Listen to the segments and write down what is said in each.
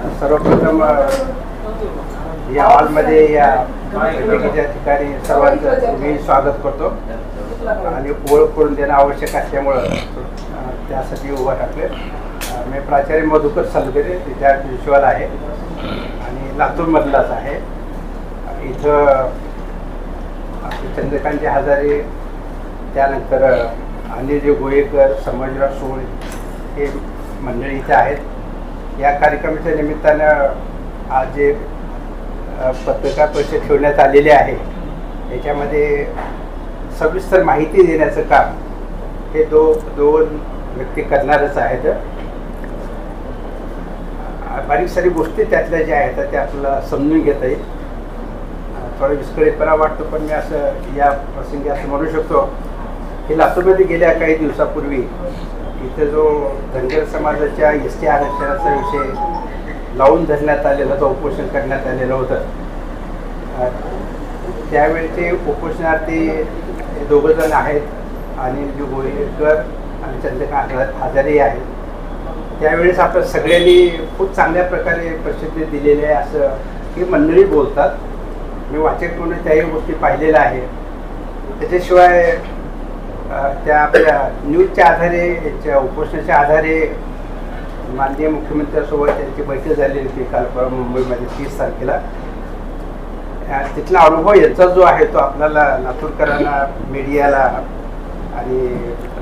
सर्वप्रथम या हॉलमध्ये या बैठकीच्या ठिकाणी सर्वांचं मी स्वागत करतो आणि ओळख करून देणं आवश्यक असल्यामुळं त्यासाठी उभा टाकले. मी प्राचार्य मधुकर सलगरे विद्यार्थी विश्वाला आहे आणि लातूरमधलाच आहे. इथं चंद्रकांत हजारे, त्यानंतर अनिल गोयेकर, संभाजीराव सोळ हे मंडळी इथे आहेत. या कार्यक्रमाच्या निमित्तानं आज जे पत्रकार परिषद ठेवण्यात आलेली आहे याच्यामध्ये सविस्तर माहिती देण्याचं काम हे दोन व्यक्ती करणारच आहेत. बारीक सारी गोष्टी त्यातल्या ज्या आहेत त्या आपल्याला समजून घेता येईल. थोडा विस्कळीतपणा वाटतो, पण मी असं या प्रसंगी असं म्हणू शकतो की लातूरमध्ये गेल्या काही दिवसापूर्वी इथं जो धनगर समाजाच्या एस टी आरक्षणाचा विषय लावून धरण्यात आलेला होता, उपोषण करण्यात आलेलं होतं. त्यावेळेचे उपोषणार्थी दोघं जण आहेत, अनिल गोयेकर आणि चंद्रकांत हजारे आहेत. त्यावेळेस आपण सगळ्यांनी खूप चांगल्या प्रकारे प्रसिद्धी दिलेली आहे असं ही मंडळी बोलतात. मी वाचक म्हणून त्याही गोष्टी पाहिलेल्या आहे. त्याच्याशिवाय त्या आपल्या न्यूजच्या आधारे, याच्या उपोषणाच्या आधारे माननीय मुख्यमंत्र्यांसोबत त्यांची बैठक झालेली होती काल परवा मुंबईमध्ये 30 तारखेला. तिथला अनुभव यांचा जो आहे तो आपल्याला लातूरकरांना, मीडियाला आणि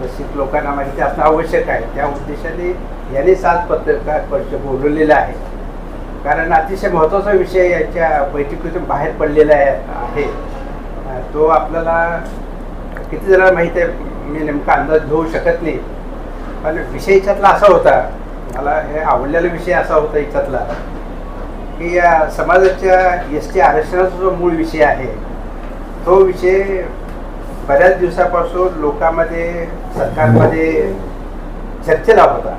रसिक लोकांना माहिती असणं आवश्यक आहे. त्या उद्देशाने यांनीच आज पत्रकार परिषद बोलवलेलं आहे, कारण अतिशय महत्त्वाचा विषय याच्या बैठकीतून बाहेर पडलेला आहे. तो आपल्याला किती जणांना माहिती आहे मी नेमका अंदाज घेऊ शकत नाही, पण विषय याच्यातला असा होता, मला हे आवडलेला विषय असा होता याच्यातला की या समाजाच्या एस टी आरक्षणाचा जो मूळ विषय आहे तो विषय बऱ्याच दिवसापासून लोकांमध्ये, सरकारमध्ये चर्चेला होता,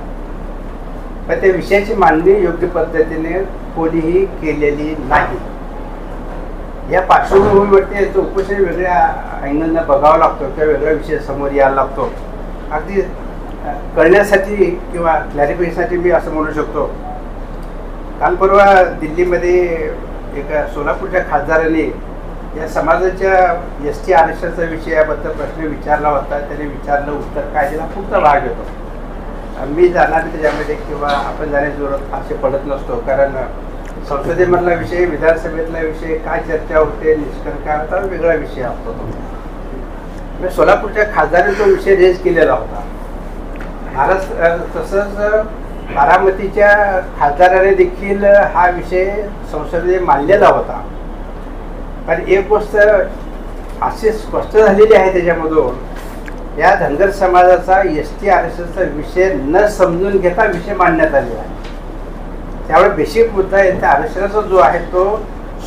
पण त्या विषयाची मांडणी योग्य पद्धतीने कोणीही केलेली नाही. या पार्श्वभूमीवरती याचं उपोषण वेगळ्या अँगलनं बघावं लागतो किंवा वेगळा विषय समोर यायला लागतो. अगदी कळण्यासाठी किंवा क्लॅरिफिकेशनसाठी मी असं म्हणू शकतो, काल परवा दिल्लीमध्ये एका सोलापूरच्या खासदाराने या समाजाच्या एस टी आरक्षणाचा विषयाबद्दल प्रश्न विचारला होता. त्याने विचारलं, उत्तर काय दिला, खूपचा भाग येतो. मी जाणार त्याच्यामध्ये किंवा आपण जाण्याची जरूरत फारसे पडत नसतो, कारण संसदेमधला विषय, विधानसभेतला विषय, काय चर्चा होते, निष्कर्ष काय होता, वेगळा विषय असतो तो. मी सोलापूरच्या खासदाराने तो विषय रेज केलेला होता. महाराष्ट्र तसंच बारामतीच्या खासदाराने देखील हा विषय संसदेत मांडलेला होता. पण एक गोष्ट अशी स्पष्ट झालेली आहे त्याच्यामधून, या धनगर समाजाचा एस टी आरक्षणाचा विषय न समजून घेता विषय मांडण्यात आलेला आहे. त्यामुळे बेसिक मुद्दा आहे त्या आरक्षणाचा जो आहे तो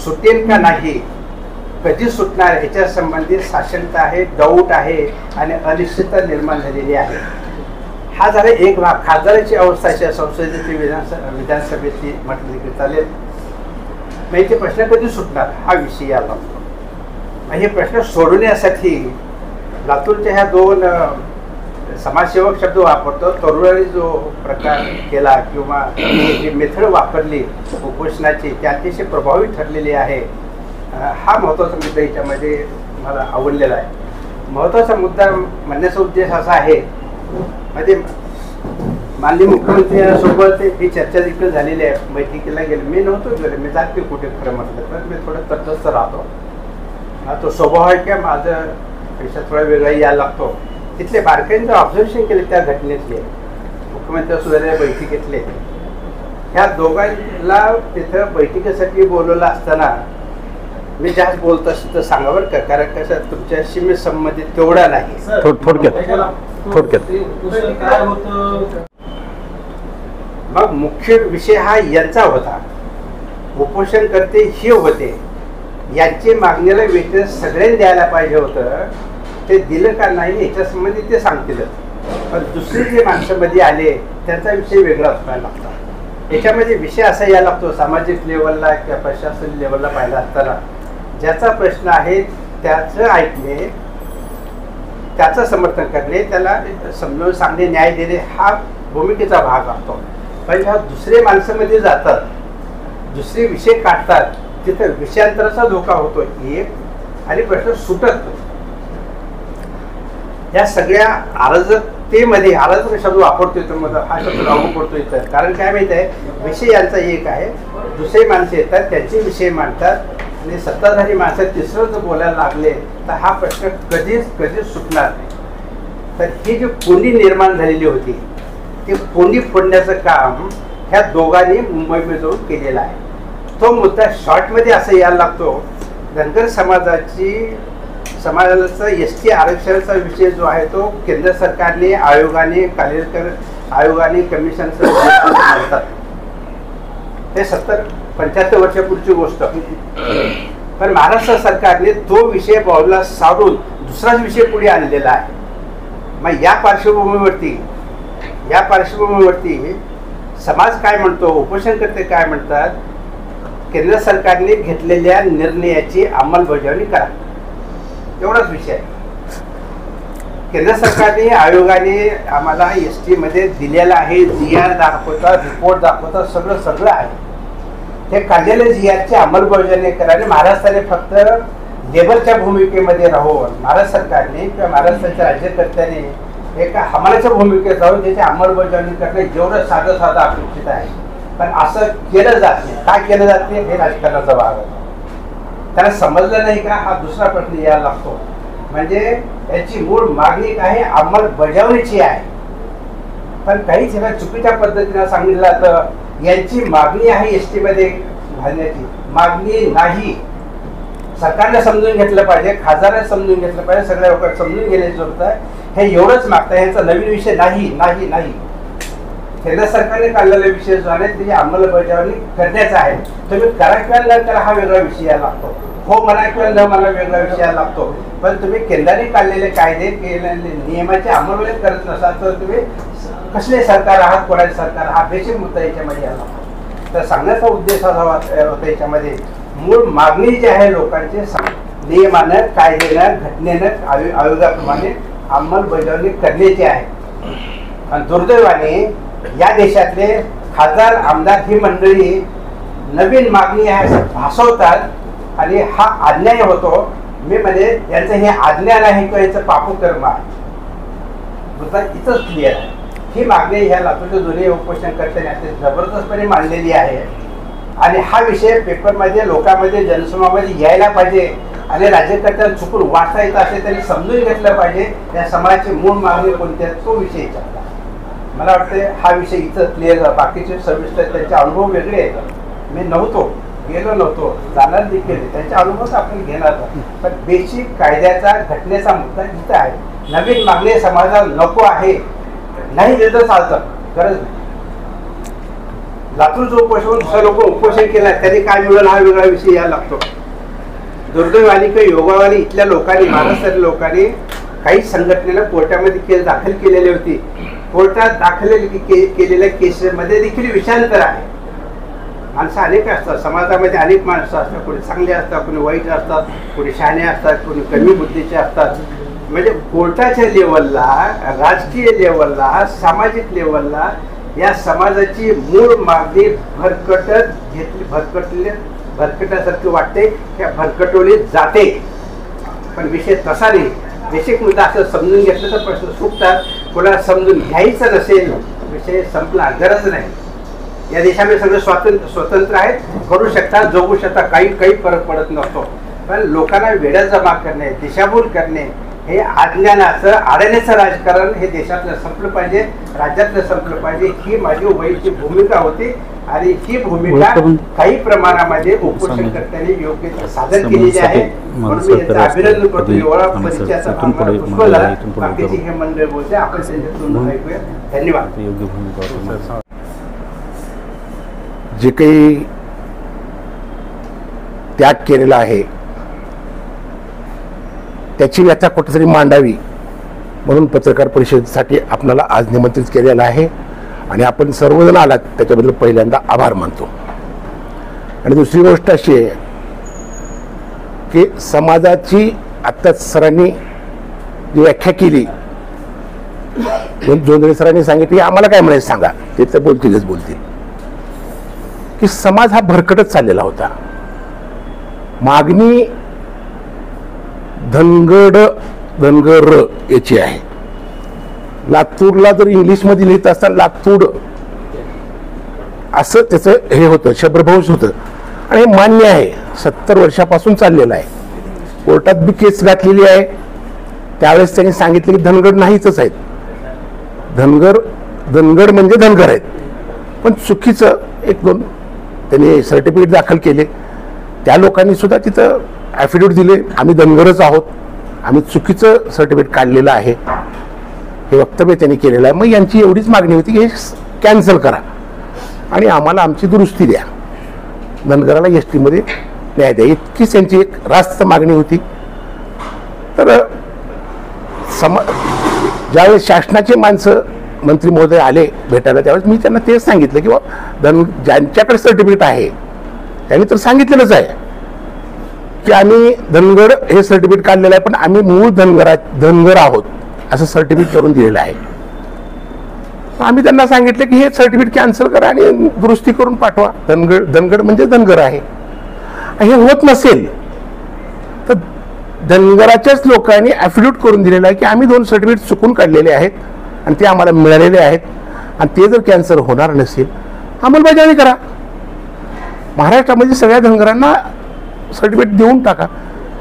सुटेल का नाही, कधी सुटणार ह्याच्या संबंधित साशंकता आहे, डाऊट आहे आणि अनिश्चितता निर्माण झालेली आहे. हा झाला एक भाग. खासदाराची अवस्था अशी संसदेची, विधानसभेची म्हटली की चालेल. मग ते प्रश्न कधी सुटणार हा विषय यायला लागतो. हे प्रश्न सोडवण्यासाठी लातूरच्या ह्या दोन समाजसेवक शब्द वापरतो, तरुणांनी जो प्रकार केला किंवा जी मेथड वापरली उपोषणाची ती अतिशय प्रभावी ठरलेली आहे. हा महत्त्वाचा मुद्दा याच्यामध्ये मला आवडलेला आहे. महत्त्वाचा मुद्दा म्हणण्याचा उद्देश असा आहे, मध्ये माननीय मुख्यमंत्र्यांसोबत ही चर्चा देखील झालेली आहे. बैठकीला गेले, मी नव्हतो गेले, मी जाते कुठे खरं म्हटलं तर मी थोडं तटस्थ राहतो. तो स्वभाव आहे की माझं पेशा थोडा वेगळा यायला लागतो. तिथले बारकाईंचं ऑब्झर्वेशन केले त्या घटनेतले, मुख्यमंत्र्यांसोबत बैठकीतले. ह्या दोघांना तिथं बैठकीसाठी बोलवलं असताना मी जास्त बोलत असतो तर सांगा बरं का, कारण कसं तुमच्याशी मी संबंधित तेवढा नाही. थोडक्यात मग मुख्य विषय हा यांचा होता. उपोषण करते हे होते, यांची मागणीला वेतन सगळ्यांनी द्यायला पाहिजे होतं. ते दिलं का नाही याच्या संबंधित ते सांगतीलच, पण दुसरे जे माणसामध्ये आले त्यांचा विषय वेगळा असवायला लागतो. याच्यामध्ये विषय असा यायला लागतो, सामाजिक लेवलला किंवा प्रशासन लेवलला पाहिला असताना ज्याचा प्रश्न आहे त्याचं ऐकणे, त्याचं समर्थन करणे, त्याला समजावून सांगणे, न्याय देणे हा भूमिकेचा भाग असतो. पण ह्या दुसरे माणसामध्ये जातात दुसरे विषय काढतात तिथे विषयांतराचा धोका होतो एक, आणि प्रश्न सुटत नाही. या सगळ्या अराजकतेमध्ये, अराजक शब्द वापरतोय तर मग हा शब्द लागू पडतो इथं. कारण काय माहिती आहे, विषय यांचा एक आहे, दुसरे माणसं येतात त्यांचे विषय मांडतात आणि सत्ताधारी माणसं तिसरं जर बोलायला लागले तर हा प्रश्न कधीच सुटणार नाही. तर ही जी कोंडी निर्माण झालेली होती ती कोंडी फोडण्याचं काम ह्या दोघांनी मुंबईमध्ये जाऊन केलेलं आहे. तो मुद्दा शॉर्टमध्ये असं यायला लागतो, धनगर समाजाचा ST आरक्षणाचा विषय जो आहे तो केंद्र सरकारने, आयोगाने कमिशनचं म्हणतात. हे 70-75 वर्षापूर्वीची गोष्ट. पण महाराष्ट्र सरकारने तो विषय बाजूला सारून दुसराच विषय पुढे आणलेला आहे. मग या पार्श्वभूमीवरती समाज काय म्हणतो, उपोषणकर्ते काय म्हणतात, केंद्र सरकारने घेतलेल्या निर्णयाची अंमलबजावणी करा, एवढाच विषय आहे. केंद्र सरकारने, आयोगाने आम्हाला ST मध्ये दिलेला आहे, GR दाखवतात, रिपोर्ट दाखवतात, सगळं आहे. हे काढलेल्या GRची अंमलबजावणी करायला महाराष्ट्राने फक्त लेबरच्या भूमिकेमध्ये राहून, महाराष्ट्र सरकारने किंवा महाराष्ट्राच्या राज्यकर्त्याने एका हमालाच्या भूमिकेत राहून त्याची अंमलबजावणी करणे जेवढं साधं अपेक्षित आहे. पण असं केलं जात नाही. काय केलं जात नाही हे राजकारणाचा भाग आहे. त्याला समजलं नाही का हा दुसरा प्रश्न यायला लागतो. म्हणजे याची मूळ मागणी काय, अंमलबजावणीची आहे. पण काही जण चुकीच्या पद्धतीने सांगितलं जातं यांची मागणी आहे ST मध्ये घालण्याची, मागणी नाही. सरकारने समजून घेतलं पाहिजे, खासदारांनी समजून घेतलं पाहिजे, सगळ्या लोकांनी समजून घेण्याची जरूरत आहे. हे एवढंच मागतं, यांचा नवीन विषय नाही. केंद्र सरकारने काढलेला विषय जो आहे त्याची अंमलबजावणी करण्याचा आहे. तुम्ही करा किंवा न करा हा वेगळा विषय यायला लागतो, हो म्हणा किंवा न म्हणा वेगळा विषय यायला लागतो. पण तुम्ही केंद्राने काढलेले कायदे, केलेले नियमाची अंमलबजावणी करत नसाल तर तुम्ही कसले सरकार आहात, कोणाचे सरकार, हा बेसिक मुद्दा याच्यामध्ये यायला लागतो. तर सांगण्याचा उद्देश असा होता याच्यामध्ये, मूळ मागणी जी आहे लोकांची नियमानं, कायद्यानं, घटनेनं, आयोगाप्रमाणे अंमलबजावणी करण्याची आहे. आणि दुर्दैवाने या देशातले खासदार, आमदार ही मंडळी नवीन मागणी आहे असं भासवतात आणि हा अन्याय होतो. मी म्हणजे यांचं हे आज्ञा नाही किंवा यांचं पापोकर्म आहे. मुद्दा इथंच क्लिअर आहे. ही मागणी ह्या लातूरच्या दोन्ही उपोषणकर्त्यांनी जबरदस्तपणे मांडलेली आहे आणि हा विषय पेपरमध्ये, लोकांमध्ये, जनसमामध्ये यायला पाहिजे आणि राज्यकर्त्यांना चुकून वाचता येत असेल तरी समजून घेतलं पाहिजे या समाजाची मूळ मागणी कोणती आहे, तो विषय विचारला. मला वाटतं हा विषय इथं क्लिअर. बाकीचे सविस्तर त्यांचे अनुभव वेगळे आहेत. मी गेलो नव्हतो, जाणार देखील, त्यांचे अनुभव आपण घेणार. पण बेसिक कायद्याचा, घटनेचा मुद्दा इथं आहे. नवीन मागणी समाजाला नको आहे, नाही दिलं चालतं, गरज नाही. लातूरचं उपोषण दुसऱ्या लोक उपोषण केलं त्यांनी काय मिळालं हा वेगळा विषय यायला लागतो. दुर्दैवाने किंवा योगावाने इथल्या लोकांनी, महाराष्ट्रातल्या लोकांनी काही संघटनेला कोर्टामध्ये केस दाखल केलेली होती. कोर्टात दाखल केलेल्या केसमध्ये देखील विषयांतर आहे. माणसं अनेक असतात समाजामध्ये, अनेक माणसं असतात, कोणी चांगले असतात, कोणी वाईट असतात, कोणी शहाणे असतात, कोणी कमी बुद्धीचे असतात. म्हणजे कोर्टाच्या लेवलला, राजकीय लेवलला, सामाजिक लेवलला या समाजाची मूळ मागणी भरकटल्यासारखी वाटते, त्या भरकटवली जाते. पण विषय तसा नाही. बेसिक मुद्दा असं समजून घेतलं तर प्रश्न सुटतात. कोणाला समजून घ्यायचं नसेल विषय संपला, गरज नाही. या देशामध्ये सगळं स्वतंत्र आहेत, करू शकतात, जगू शकतात, काही फरक पडत नसतो. पण लोकांना वेड्या जमा करणे, दिशाभूल करणे, हे अज्ञानाचं, अडाण्याचं राजकारण हे देशातलं संपलं पाहिजे, राज्यातलं संपलं पाहिजे. ही माझी वैयक्तिक भूमिका होती आणि ही भूमिका काही प्रमाणामध्ये उपोषणकर्त्यांनी योग्य सादर केलेली आहे. म्हणून मी याचं अभिनंदन करतो. एवढा परिचयाचा बाकीची हे मंडळ बोलते, आपण त्यांच्यातून ऐकूया. धन्यवाद. जे काही त्याग केलेला आहे त्याची व्याख्या कुठेतरी मांडावी म्हणून पत्रकार परिषदेसाठी आपल्याला आज निमंत्रित केलेलं आहे आणि आपण सर्वजण आलात त्याच्याबद्दल पहिल्यांदा आभार मानतो. आणि दुसरी गोष्ट अशी आहे की समाजाची आत्ताच सरांनी जी व्याख्या केली, जोंधळे सरांनी सांगितली, आम्हाला काय म्हणायचं सांगा, ते तर बोलतीलच, की समाज हा भरकटत चाललेला होता. मागणी धनगर याची आहे. लातूरला जर इंग्लिशमध्ये लिहित असताना लातूर असं त्याचं हे होतं, शब्दभ्रंश होतं. आणि हे मान्य आहे, 70 वर्षापासून चाललेलं आहे. कोर्टात बी केस घातलेली आहे. त्यावेळेस त्यांनी सांगितलं की धनगर नाहीच आहेत, धनगर म्हणजे धनगर आहेत. पण चुकीचं 1-2 त्यांनी सर्टिफिकेट दाखल केले. त्या लोकांनी सुद्धा तिथं ॲफिडेविट दिले, आम्ही धनगरच आहोत, आम्ही चुकीचं सर्टिफिकेट काढलेलं आहे, हे वक्तव्य त्यांनी केलेलं आहे. मग यांची एवढीच मागणी होती की हे कॅन्सल करा आणि आम्हाला आमची दुरुस्ती द्या, धनगराला ST मध्ये न्याय द्या, इतकीच त्यांची एक रास्त मागणी होती. तर ज्यावेळेस शासनाचे माणसं मंत्री महोदय आले भेटायला, त्यावेळेस मी त्यांना तेच सांगितलं की ज्यांच्याकडे सर्टिफिकेट आहे त्यांनी तर सांगितलेलंच आहे की आम्ही धनगर हे सर्टिफिकेट काढलेलं आहे, पण आम्ही मूळ धनगर आहोत असं सर्टिफिकेट करून दिलेलं आहे. आम्ही त्यांना सांगितलं की हे सर्टिफिकेट कॅन्सल करा आणि दुरुस्ती करून पाठवा, धनगर म्हणजे धनगर आहे. हे होत नसेल तर धनगराच्याच लोकांनी ॲफिडेविट करून दिलेलं आहे की आम्ही 2 सर्टिफिकेट चुकून काढलेले आहेत आणि ते आम्हाला मिळालेले आहेत, आणि ते जर कॅन्सल होणार नसेल अंमलबजावणी करा. महाराष्ट्रामध्ये सगळ्या धनगरांना सर्टिफिकेट देऊन टाका.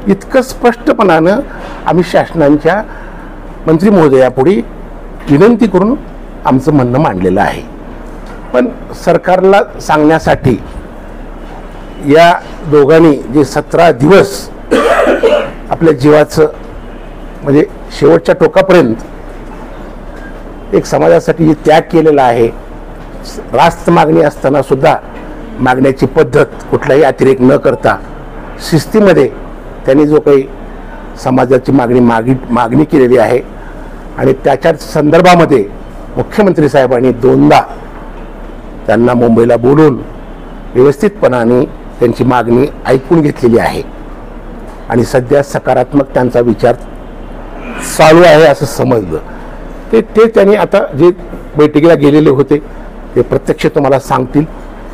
इतकं स्पष्टपणानं आम्ही शासनाच्या मंत्री महोदयापुढे विनंती करून आमचं म्हणणं मांडलेलं आहे. पण सरकारला सांगण्यासाठी या दोघांनी जे 17 दिवस आपल्या जीवाचं म्हणजे शेवटच्या टोकापर्यंत एक समाजासाठी जे त्याग केलेला आहे, रास्त मागणी असताना सुद्धा मागण्याची पद्धत कुठलाही अतिरेक न करता शिस्तीमध्ये त्यांनी जो काही समाजाची मागणी केलेली आहे आणि त्याच्या संदर्भामध्ये मुख्यमंत्री साहेबांनी 2दा त्यांना मुंबईला बोलून व्यवस्थितपणाने त्यांची मागणी ऐकून घेतलेली आहे आणि सध्या सकारात्मक त्यांचा विचार चालू आहे असं समजलं. ते त्यांनी आता जे बैठकीला गेलेले होते ते प्रत्यक्ष तुम्हाला सांगतील.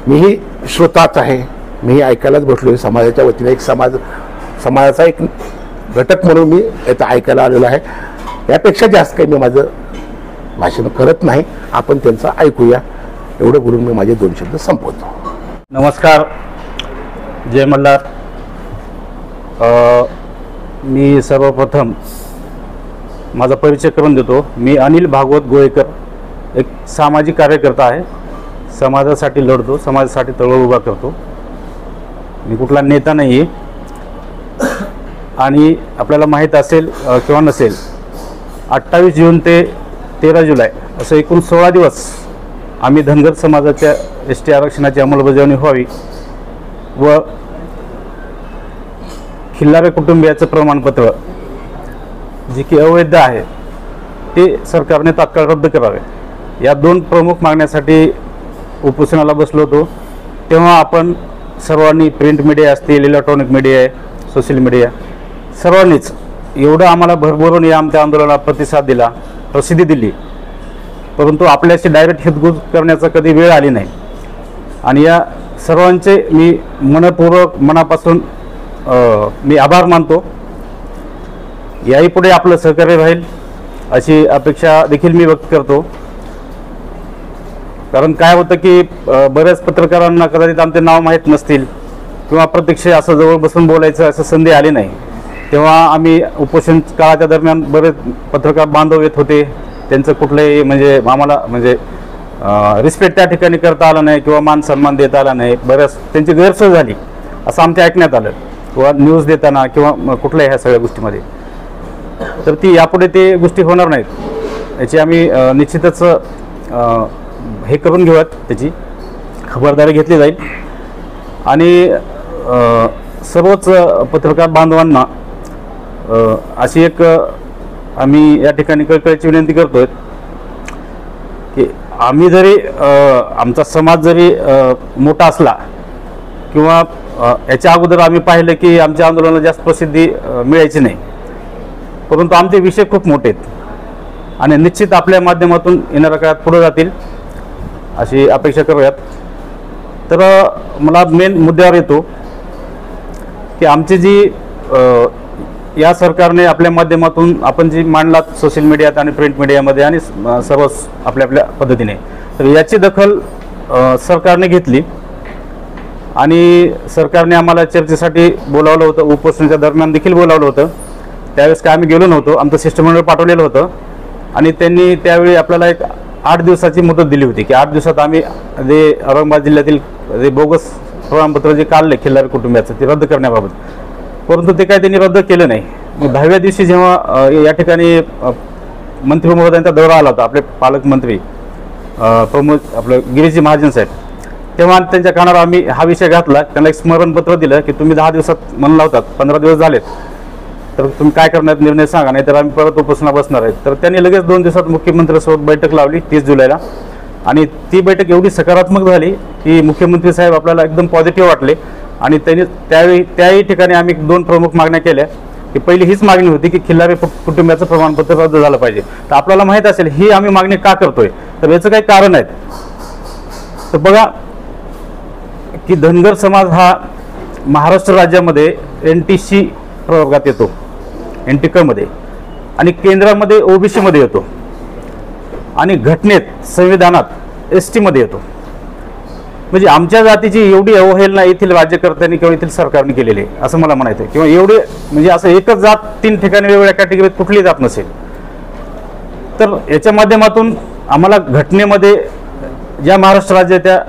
मीही श्रोताच आहे, मीही ऐकायलाच बसलो आहे. समाजाच्या वतीने एक समाजाचा एक घटक म्हणून मी याचं ऐकायला आलेलो आहे. यापेक्षा जास्त काही मी माझं भाषण करत नाही. आपण त्यांचं ऐकूया एवढं बोलून मी माझे 2 शब्द संपवतो. नमस्कार, जय मल्हार. मी सर्वप्रथम माझा परिचय करून देतो. मी अनिल भागवत गोळेकर, एक सामाजिक कार्यकर्ता आहे. समाजासाठी लढतो, समाजासाठी चळवळ उभा करतो. मी कुठला नेता नाही आहे. आणि आपल्याला माहीत असेल किंवा नसेल, 28 जून ते 13 जुलै असं एकूण 16 दिवस आम्ही धनगर समाजाच्या ST आरक्षणाची अंमलबजावणी व्हावी व खिल्लारे कुटुंबियाचं प्रमाणपत्र जे की अवैध आहे ते सरकारने तात्काळ रद्द करावे, या 2 प्रमुख मागण्यासाठी उपोषणाला बसलो होतो. तेव्हा आपण सर्वांनी, प्रिंट मीडिया असतील, इलेक्ट्रॉनिक मीडिया आहे, सोशल मीडिया, सर्वांनीच एवढं आम्हाला भरभरून या आमच्या आंदोलनाला प्रतिसाद दिला, प्रसिद्धी दिली. परंतु आपल्याशी डायरेक्ट हितगुज करण्याचा कधी वेळ आली नाही. आणि या सर्वांचे मी मनापासून मी आभार मानतो. याही पुढे आपलं सहकार्य राहील अशी अपेक्षा देखील मी व्यक्त करतो. कारण काय होतं की बऱ्याच पत्रकारांना कदाचित आमचे नाव माहीत नसतील किंवा प्रत्यक्ष असं जवळ बसून बोलायचं असं संधी आली नाही. तेव्हा आम्ही उपोषण काळाच्या दरम्यान बरेच पत्रकार बांधव येत होते, त्यांचं कुठलंही म्हणजे आम्हाला म्हणजे रिस्पेक्ट त्या ठिकाणी करता आला नाही किंवा मान सन्मान देता आला नाही. बऱ्याच त्यांची गैरसोय झाली असं आमच्या ऐकण्यात आलं, किंवा न्यूज देताना किंवा कुठल्याही ह्या सगळ्या गोष्टीमध्ये. तर ती यापुढे ते गोष्टी होणार नाहीत याची आम्ही निश्चितच हे करून घेऊयात, त्याची खबरदारी घेतली जाईल. आणि सर्वच पत्रकार बांधवांना अशी एक आम्ही या ठिकाणी कळकळीची विनंती करतोय की आम्ही जरी आमचा समाज जरी मोठा असला किंवा याच्या अगोदर आम्ही पाहिलं की आमच्या आंदोलनाला जास्त प्रसिद्धी मिळायची नाही, परंतु आमचे विषय खूप मोठे आहेत आणि निश्चित आपल्या माध्यमातून येणाऱ्या काळात पुढे जातील अशी अपेक्षा करूयात. तर मला मेन मुद्द्यावर येतो की आमची जी या सरकारने आपल्या माध्यमातून आपण जी मांडलात सोशल मीडियात आणि प्रिंट मीडियामध्ये आणि सर्व आपल्या आपल्या पद्धतीने, तर याची दखल सरकारने घेतली आणि सरकारने आम्हाला चर्चेसाठी बोलावलं होतं. उपोषणाच्या दरम्यान देखील बोलावलं होतं. त्यावेळेस काय आम्ही गेलो नव्हतो. आमचं शिष्टमंडळ पाठवलेलं होतं आणि त्यांनी त्यावेळी आपल्याला एक 8 दिवसाची मुदत दिली होती की 8 दिवसात आम्ही जे औरंगाबाद जिल्ह्यातील जे बोगस प्रमाणपत्र जे काढले खिल्लारी कुटुंबियाचं ते रद्द करण्याबाबत, परंतु ते काय त्यांनी रद्द केलं नाही. मग 10व्या दिवशी जेव्हा या ठिकाणी मंत्री महोदयांचा दौरा आला होता, आपले पालकमंत्री प्रमोद आपलं गिरीजी महाजन साहेब, तेव्हा त्यांच्या कानावर आम्ही हा विषय घातला. त्यांना एक स्मरणपत्र दिलं की तुम्ही 10 दिवसात म्हणला होतात, 15 दिवस झालेत, तर तुम्ही काय करणार निर्णय सांगा, नाही तर आम्ही परत उपोषणा बसणार आहेत. तर त्यांनी लगेच 2 दिवसात मुख्यमंत्र्यांसोबत बैठक लावली 30 जुलैला आणि ती बैठक एवढी सकारात्मक झाली की मुख्यमंत्री साहेब आपल्याला एकदम पॉझिटिव्ह वाटले आणि त्यांनी त्याही ठिकाणी आम्ही 2 प्रमुख मागण्या केल्या की पहिली हीच मागणी होती की खिल्लारी कुटुंबियाचं प्रमाणपत्र रद्द झालं पाहिजे. तर आपल्याला माहीत असेल ही आम्ही मागणी का करतोय, तर याचं काही कारण आहे. तर बघा की धनगर समाज हा महाराष्ट्र राज्यामध्ये NTC प्रवर्गात येतो, NT मध्ये, आणि केंद्रामध्ये OBC मध्ये येतो आणि घटनेत संविधानात ST मध्ये येतो. म्हणजे आमच्या जातीची एवढी अवहेलना येथील राज्यकर्त्यांनी किंवा येथील सरकारने केलेली आहे असं मला म्हणायचं आहे. किंवा एवढे म्हणजे असं एकच जात 3 ठिकाणी वेगवेगळ्या कॅटेगरीत कुठली जात नसेल. तर याच्या माध्यमातून आम्हाला घटनेमध्ये ज्या महाराष्ट्र राज्याच्या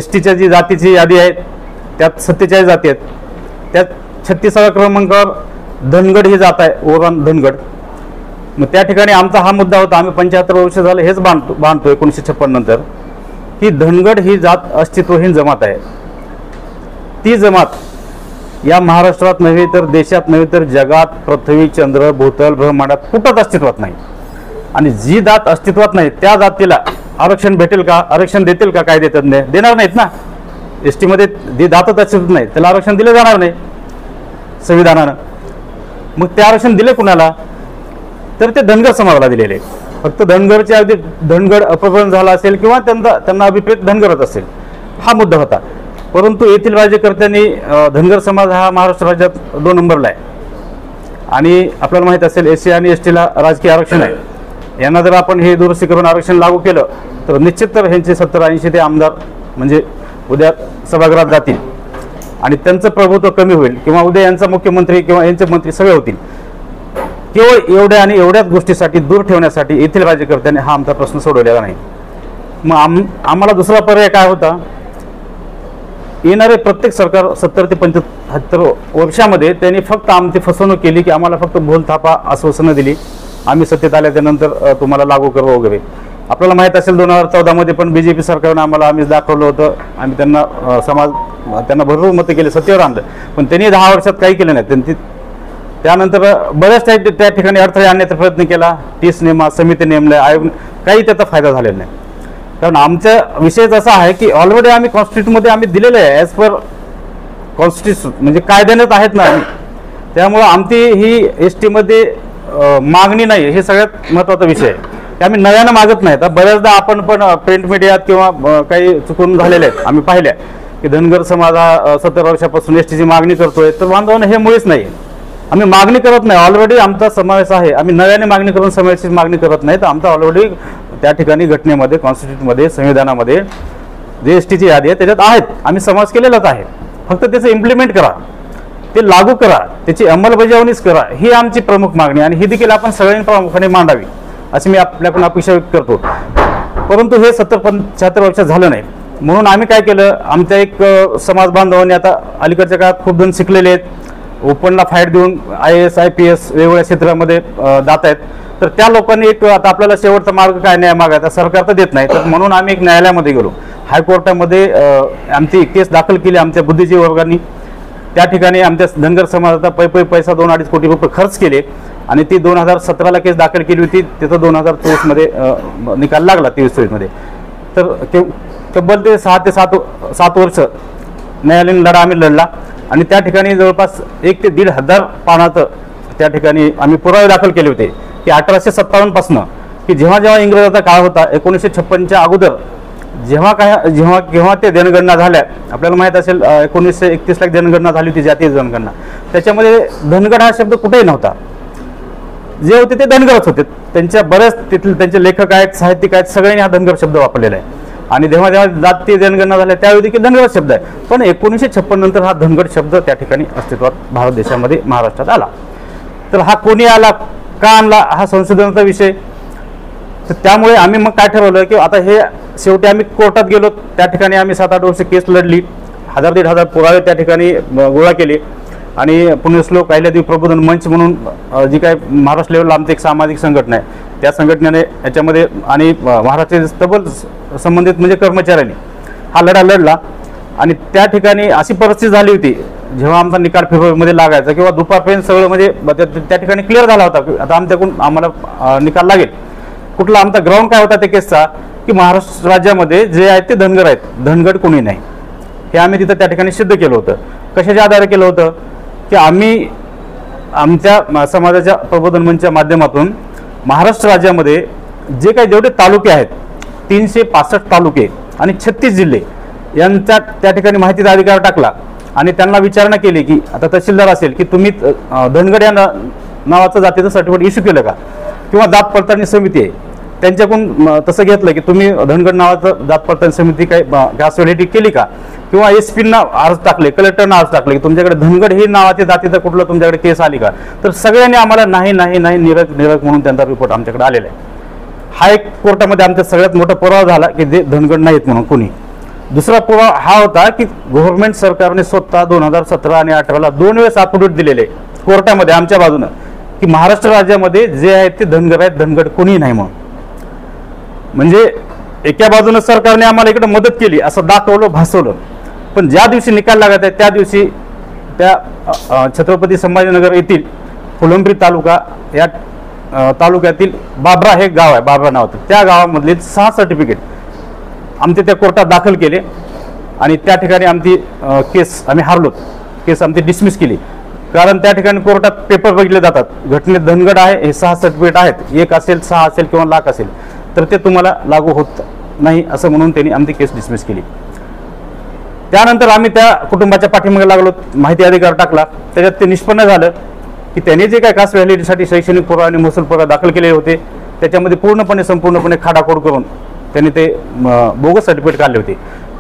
STच्या जी जातीची यादी आहे त्यात 47 जाती आहेत, त्यात 36व्या क्रमांकावर धनगड ही जात आहे, ओरान धनगड. मग त्या ठिकाणी आमचा हा मुद्दा होता. आम्ही 75 वर्ष झाले हेच बांधतो 1956 नंतर की धनगड ही जात अस्तित्वहीन जमात आहे. ती जमात या महाराष्ट्रात नव्हे तर देशात नव्हे तर जगात पृथ्वी चंद्र भूतल ब्रह्मांडात कुठंच अस्तित्वात नाही. आणि जी जात अस्तित्वात नाही त्या जातीला आरक्षण भेटेल का, आरक्षण देतील का कायदे तज्ञ? देणार नाहीत ना. ST मध्ये जी जातच अस्तित्वात नाही त्याला आरक्षण दिलं जाणार नाही संविधानानं. मग ते आरक्षण दिले कुणाला, तर ते धनगर समाजाला दिलेले. फक्त धनगरच्या अगदी धनगड अपभ्रंश झाला असेल किंवा त्यांना अभिप्रेत धनगरच असेल हा मुद्दा होता. परंतु येथील राज्यकर्त्यांनी धनगर समाज हा महाराष्ट्र राज्यात 2 नंबरला आहे आणि आपल्याला माहीत असेल SC आणि STला राजकीय आरक्षण आहे. यांना जर आपण हे दुरुस्ती करून आरक्षण लागू केलं तर निश्चित तर ह्यांचे 70-80 ते आमदार म्हणजे उद्या सभागृहात जातील आणि त्यांचं प्रभुत्व कमी होईल किंवा उद्या यांचा मुख्यमंत्री किंवा यांचे मंत्री सगळे होतील. केवळ एवढ्या आणि एवढ्याच गोष्टीसाठी दूर ठेवण्यासाठी येथील राज्यकर्त्यांनी हा आमचा प्रश्न सोडवलेला नाही. मग आम्हाला दुसरा पर्याय काय होता, येणारे प्रत्येक सरकार 70 ते 75 वर्षामध्ये त्यांनी फक्त आमची फसवणूक केली की आम्हाला फक्त भूलथापा आश्वासनं दिली, आम्ही सत्तेत आल्याच्यानंतर तुम्हाला लागू करू वगैरे. आपल्याला माहीत असेल 2014 मध्ये पण BJP सरकारनं आम्ही दाखवलं होतं. आम्ही त्यांना भरपूर मतं केली, सत्तेवर आणलं, पण त्यांनी 10 वर्षात काही केलं नाही. त्यानंतर बऱ्याच त्या ठिकाणी अडथळे आणण्याचा प्रयत्न केला, TIS नेमा, समिती नेमल्या, आयोग, काही त्याचा फायदा झालेला नाही. कारण आमचा विषयच असा आहे की ऑलरेडी आम्ही कॉन्स्टिट्यूशनमध्ये आम्ही दिलेलं आहे ॲज पर कॉन्स्टिट्यूशन, म्हणजे कायद्यानेच आहेत ना आम्ही. त्यामुळं आमची ही ST मध्ये मागणी नाही, हे सगळ्यात महत्त्वाचा विषय आहे की आम्ही नव्यानं मागत नाही. तर बऱ्याचदा आपण पण प्रिंट मीडियात किंवा काही चुकून झालेले आहेत आम्ही पाहिल्या की धनगर समाज हा 70 वर्षापासून STची मागणी करतोय. तर बांधवांना हे मुळीच नाही, आम्ही मागणी करत नाही, ऑलरेडी आमचा समावेश आहे. आम्ही नव्याने मागणी करून समावेशाची मागणी करत नाही. तर आमचा ऑलरेडी त्या ठिकाणी घटनेमध्ये कॉन्स्टिट्यूशनमध्ये संविधानामध्ये जे STची यादी आहे त्याच्यात आहेत, आम्ही समावेश केलेलाच आहे. फक्त त्याचं इम्प्लिमेंट करा, ते लागू करा, त्याची अंमलबजावणीच करा, ही आमची प्रमुख मागणी आणि ही देखील आपण सगळ्यांनी प्रामुख्याने मांडावी अशी मी आपल्याकडून अपेक्षा व्यक्त करतो. परंतु हे 70-75 वर्षात झालं नाही. म्हणून आम्ही काय केलं, आमच्या एक समाज बांधवांनी आता अलीकडच्या काळात खूप जण शिकलेले आहेत, ओपनला फाईट देऊन IAS IPS वेगवेगळ्या क्षेत्रामध्ये जात आहेत. तर त्या लोकांनी एक आता आपल्याला शेवटचा मार्ग काय न्याय मागायचा, सरकार तर देत नाही. तर म्हणून आम्ही एक न्यायालयामध्ये गेलो, हायकोर्टामध्ये आमची केस दाखल केली आमच्या बुद्धिजीवी वर्गांनी. त्या ठिकाणी आमच्या धनगर समाजाचा पैसा 2-2.5 कोटी रुपये खर्च केले आणि ती 2017ला केस दाखल केली होती. तिथं 2024 मध्ये निकाल लागला 23-24 मध्ये. तर तब्बल ते 6 ते 7 वर्ष न्यायालयीन लढा आम्ही लढला आणि त्या ठिकाणी जवळपास 1 ते 1,500 पानाचं त्या ठिकाणी आम्ही पुरावे दाखल केले होते की 1857 पासून की जेव्हा इंग्रजाचा काळ होता 1956च्या अगोदर जेव्हा ते जनगणना झाल्या, आपल्याला माहीत असेल 1931ला जनगणना झाली होती, जातीय जनगणना. त्याच्यामध्ये धनगड हा शब्द कुठेही नव्हता. जे होते ते धनगरच होते. त्यांच्या बऱ्याच तिथले त्यांचे लेखक आहेत, साहित्यिक आहेत, सगळ्यांनी हा धनगर शब्द वापरलेला आहे. आणि जेव्हा जातीय जनगणना झाल्या त्यावेळी देखील धनगड शब्द आहे. पण 1956 नंतर हा धनगड शब्द त्या ठिकाणी अस्तित्वात भारत देशामध्ये, महाराष्ट्रात आला. तर हा कोणी आला, का आणला, हा संशोधनाचा विषय. तर त्यामुळे आम्ही मग काय ठरवलं की आता हे शेवटी आम्ही कोर्टात गेलो. त्या ठिकाणी आम्ही 7-8 वर्ष केस लढली. 1000-1500 पुरावे त्या ठिकाणी गोळा केले. आणि पुण्यश्लोक अहिल्यादेवी प्रबोधन मंच म्हणून जी काय महाराष्ट्र लेवलला आमची एक सामाजिक संघटना आहे, त्या संघटनेने याच्यामध्ये आणि महाराष्ट्राचे तब्बल संबंधित म्हणजे कर्मचाऱ्यांनी हा लढा लढला. आणि त्या ठिकाणी अशी परिस्थिती झाली होती, जेव्हा आमचा निकाल फेब्रुवारीमध्ये लागायचा किंवा दुपारपर्यंत सगळं म्हणजे त्या ठिकाणी क्लिअर झाला होता की आता आमच्याकडून आम्हाला निकाल लागेल. कुठला आमचा ग्राउंड काय होता त्या केसचा, की महाराष्ट्र राज्यामध्ये जे आहेत ते धनगर आहेत, धनगड कोणी नाही. हे आम्ही तिथं त्या ठिकाणी सिद्ध केलं होतं. कशाच्या आधारे केलं होतं की आम्ही आमच्या समाजाच्या प्रबोधन मंचच्या माध्यमातून महाराष्ट्र राज्यामध्ये जे काही जेवढे तालुके आहेत, 365 तालुके आणि 36 जिल्हे यांचा त्या ठिकाणी माहितीचा अधिकार टाकला. आणि त्यांना विचारणा केली की आता तहसीलदार असेल की तुम्ही धनगड या नावाचं जातीचं सर्टिफिकेट इश्यू केलं का, किंवा जात पडताळणी समिती आहे त्यांच्याकडून तसं घेतलं की तुम्ही धनगड नावाचं जात पडताळणी समिती काही व्हॅलिडिटी केली का, किंवा SP-ना अर्ज टाकले, कलेक्टरना अर्ज टाकले की तुमच्याकडे धनगड ही नावाची जातीचं कुठलं तुमच्याकडे केस आली का. तर सगळ्यांनी आम्हाला नाही नाही नाही निरक म्हणून त्यांचा रिपोर्ट आमच्याकडे आलेला आहे. हा एक कोर्टामध्ये आमचा सगळ्यात मोठा पुरावा झाला की जे धनगड नाहीत म्हणून कोणी. दुसरा पुरावा हा होता की गव्हर्नमेंट सरकारने स्वतः 2017 आणि 2018ला 2 वेळेस अफिडेव्हिट दिलेले कोर्टामध्ये आमच्या बाजूनं की महाराष्ट्र राज्यामध्ये जे आहेत ते धनगर आहेत, धनगड कोणी नाही म्हणून. म्हणजे एका बाजूनं सरकारने आम्हाला इकडे मदत केली असं दाखवलं, भासवलं. पण ज्या दिवशी निकाल लागत आहे त्या दिवशी त्या छत्रपती संभाजीनगर येथील फुलंब्री तालुका या तालुक्यातील बाबरा हे गाव आहे, बाबरा नावाचं, त्या गावामधले 6 सर्टिफिकेट आमचे त्या कोर्टात दाखल केले. आणि त्या ठिकाणी आमची केस आम्ही हारलो, केस आमची डिसमिस केली. कारण त्या ठिकाणी कोर्टात पेपर बघितले जातात, घटनेत धनगड आहे, हे 6 सर्टिफिकेट आहेत, 1 असेल, 6 असेल किंवा लाख असेल तर ते तुम्हाला लागू होत नाही असं म्हणून त्यांनी आमची केस डिसमिस केली. त्यानंतर आम्ही त्या कुटुंबाच्या पाठीमागे लागलो, माहिती अधिकार टाकला. त्याच्यात ते निष्पन्न झालं की त्यांनी जे काय कास्ट व्हॅलिडिटीसाठी शैक्षणिक पुरावा आणि महसूल पुरावा दाखल केलेले होते त्याच्यामध्ये संपूर्णपणे खाडाखोड करून त्यांनी ते बोगस सर्टिफिकेट काढले होते.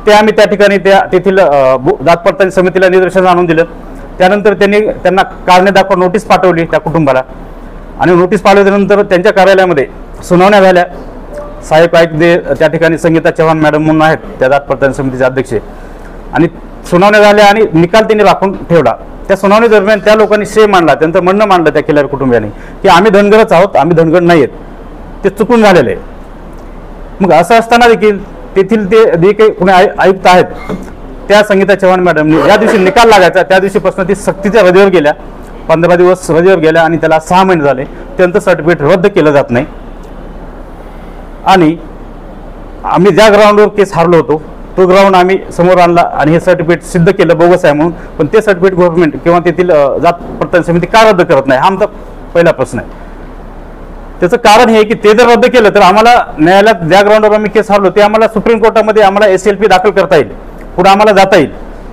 ते आम्ही त्या ठिकाणी तेथील जात पडताळणी समितीला निदर्शनास आणून दिलं. त्यानंतर त्यांना कारणे दाखवा नोटीस पाठवली त्या कुटुंबाला. आणि नोटीस पाठवल्यानंतर त्यांच्या कार्यालयामध्ये सुनावण्या झाल्या. सहाय्यक आयुक्त त्या ठिकाणी संगीता चव्हाण मॅडम म्हणून आहेत त्या जात पडताळणी समितीचे अध्यक्ष. आणि सुनावण्या झाल्या आणि निकाल त्यांनी राखून ठेवला. त्या सुनावणी दरम्यान त्या लोकांनी श्रेय मांडला, त्यांचं म्हणणं मांडलं त्या खिलारी कुटुंबियांनी की आम्ही धनगरच आहोत, आम्ही धनगर नाही आहेत, ते चुकून झालेलं आहे. मग असं असताना देखील तेथील ते जे काही कोणी आयुक्त आहेत त्या संगीता चव्हाण मॅडमनी ज्या दिवशी निकाल लागायचा त्या दिवशीपासून ती सक्तीच्या रजेवर गेल्या. 15 दिवस रजेवर गेल्या आणि त्याला 6 महिने झाले त्यांचं सर्टिफिकेट रद्द केलं जात नाही. आणि आम्ही ज्या ग्राउंडवर केस हारलो होतो तो ग्राउंड आम्ही समोर आणला आणि हे सर्टिफिकेट सिद्ध केलं बोगस आहे म्हणून. पण ते सर्टिफिकेट गव्हर्नमेंट किंवा तेथील जात पडताळणी समिती का रद्द करत नाही हा आमचा पहिला प्रश्न आहे. त्याचं कारण हे की ते जर रद्द केलं तर आम्हाला न्यायालयात ज्या ग्राउंडवर आम्ही केस हारलो ते आम्हाला सुप्रीम कोर्टामध्ये आम्हाला SLP दाखल करता येईल, पुढे आम्हाला जाता येईल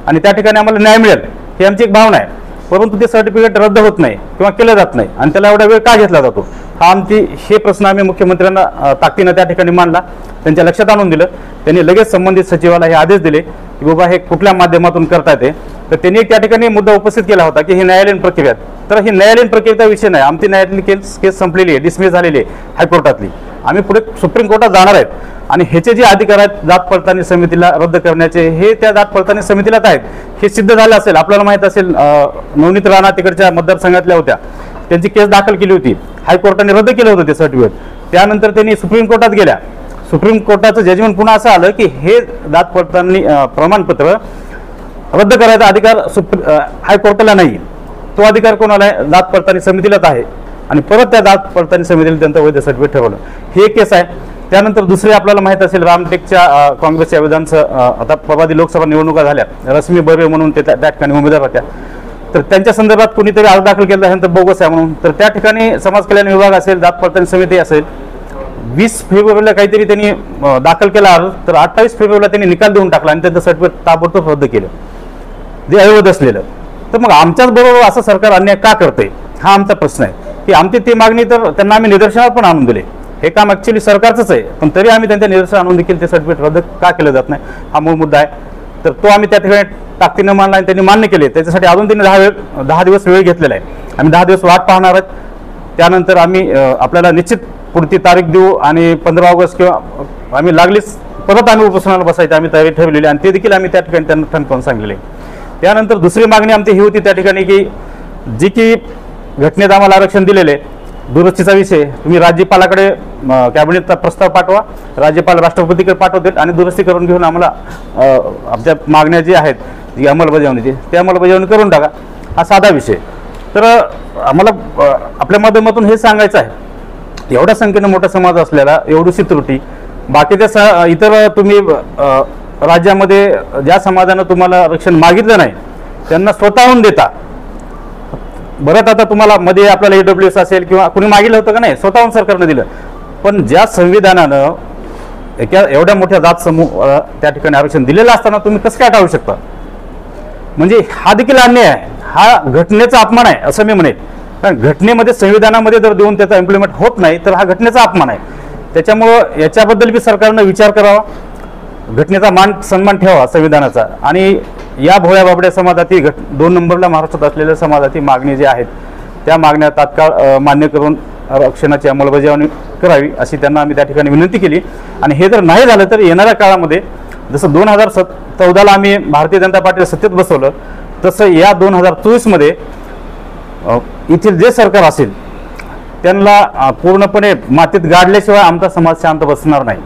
आणि त्या ठिकाणी आम्हाला न्याय मिळेल ही आमची एक भावना आहे. परंतु ते सर्टिफिकेट रद्द होत नाही किंवा केलं जात नाही आणि त्याला एवढा वेळ का घेतला जातो हा हे प्रश्न आम्ही मुख्यमंत्र्यांना ताकदीनं त्या ठिकाणी मांडला. त्यांच्या लक्षात आणून दिलं. त्यांनी लगेच संबंधित सचिवाला हे आदेश दिले की बाबा हे कुठल्या माध्यमातून करता येते. तर त्यांनी त्या ठिकाणी मुद्दा उपस्थित केला होता की ही न्यायालयीन प्रक्रिया. तर ही न्यायालयीन प्रक्रियेचा विषय नाही, आमची न्यायालयीन केस संपलेली आहे, डिसमिस झालेली आहे हायकोर्टातली. आम्ही पुढे सुप्रीम कोर्टात जाणार आहेत आणि ह्याचे जे अधिकार आहेत जात पडताळणी समितीला रद्द करण्याचे हे त्या जात पडताळणी समितीलाच आहेत. हे सिद्ध झालं असेल, आपल्याला माहित असेल नवनीत राणा तिकडच्या मतदारसंघातल्या होत्या, त्यांची केस दाखल केली होती, हायकोर्टाने रद्द केलं होतं ते सर्टिफिकेट. त्यानंतर त्यांनी सुप्रीम कोर्टात गेल्या. सुप्रीम कोर्टाचं जजमेंट पुन्हा असं आलं की हे जात पडताळणी प्रमाणपत्र रद्द करायचा अधिकार हायकोर्टाला नाही, तो अधिकार कोणाला आहे, जात पडताळणी समितीलाच आहे. आणि परत त्या जात पडताळणी समितीला त्यांचं वैध सर्टिफिकेट ठरवलं. ही एक केस आहे. त्यानंतर दुसरे आपल्याला माहित असेल रामटेकच्या काँग्रेसच्या आता परवादी लोकसभा निवडणुका झाल्या, रश्मी बर्वे म्हणून ते त्या ठिकाणी उमेदवार होत्या. तर त्यांच्या संदर्भात कुणीतरी अर्ज दाखल केला त्यानंतर बोगस आहे म्हणून. तर त्या ठिकाणी समाज कल्याण विभाग असेल, जात पडताळणी समिती असेल, 20 फेब्रुवारीला काहीतरी त्यांनी दाखल केला अर्ज, तर 28 फेब्रुवारीला त्यांनी निकाल देऊन टाकला आणि त्यांचं सर्टिफिकेट ताबडतोब रद्द केलं, जे अवैध असलेलं. तर मग आमच्याच बरोबर असं सरकार अन्याय का करतंय, हा आमचा प्रश्न आहे. की आमची ती मागणी तर त्यांना आम्ही निदर्शनात पण आणून दिले, हे काम ॲक्च्युली सरकारचंच आहे, पण तरी आम्ही त्यांच्या निदर्शन आणून देखील ते सर्टिफिकेट रद्द का केलं जात नाही, हा मूळ मुद्दा आहे. तर तो आम्ही त्या ठिकाणी ताकदीनं मांडला आणि त्यांनी मान्य केले. त्याच्यासाठी अजून त्यांनी 10 दिवस वेळ घेतलेला आहे. आम्ही 10 दिवस वाट पाहणार आहेत. त्यानंतर आम्ही आपल्याला निश्चित पुढची तारीख देऊ आणि 15 ऑगस्ट किंवा आम्ही लागलीच परत आम्ही उपोषणाला बसायचं आम्ही तयारी ठेवलेली आणि ते देखील आम्ही त्या ठिकाणी त्यांना ठणकावून सांगलेले. त्यानंतर दुसरी मागणी आमची ही होती त्या ठिकाणी की जी की घटनेत आम्हाला आरक्षण दिलेले दुरुस्तीचा विषय, तुम्ही राज्यपालाकडे कॅबिनेटचा प्रस्ताव पाठवा, राज्यपाल राष्ट्रपतीकडे पाठवतील आणि दुरुस्ती करून घेऊन आम्हाला आमच्या मागण्या जी आहेत जी अंमलबजावणीची ते अंमलबजावणी करून टाका, हा साधा विषय. तर आम्हाला आपल्या माध्यमातून हे सांगायचं आहे, एवढ्या संख्येनं मोठा समाज असलेला एवढीशी त्रुटी बाकीच्या इतर तुम्ही राज्यामध्ये ज्या समाजानं तुम्हाला आरक्षण मागितलं नाही त्यांना स्वतःहून देता. बरं आता तुम्हाला मध्ये आपल्याला AWS असेल किंवा कुणी मागितलं होतं का नाही, स्वतःहून सरकारनं दिलं. पण ज्या संविधानानं एवढ्या मोठ्या जात समूह त्या ठिकाणी आरक्षण दिलेलं असताना तुम्ही कसं काय टाळू शकता, म्हणजे हा देखील अन्याय आहे, हा घटनेचा अपमान आहे असं मी म्हणेन. कारण घटनेमध्ये संविधानामध्ये जर देऊन त्याचा इम्प्लिमेंट होत नाही तर हा घटनेचा अपमान आहे. त्याच्यामुळं याच्याबद्दल बी सरकारनं विचार करावा, घटनेचा मान सन्मान ठेवा संविधानाचा. आणि या भोळ्या बाबड्या समाजातील 2 नंबरला महाराष्ट्रात असलेल्या समाजातील मागणी जी आहेत त्या मागण्या तात्काळ मान्य करून आरक्षणाची अंमलबजावणी करावी अशी त्यांना आम्ही त्या ठिकाणी विनंती केली. आणि हे जर नाही झालं तर येणाऱ्या काळामध्ये जसं 2014ला आम्ही भारतीय जनता पार्टीला सत्तेत बसवलं तसं या 2024मध्ये येथील जे सरकार असेल त्यांना पूर्णपणे मातीत गाडल्याशिवाय आमचा समाज शांत बसणार नाही,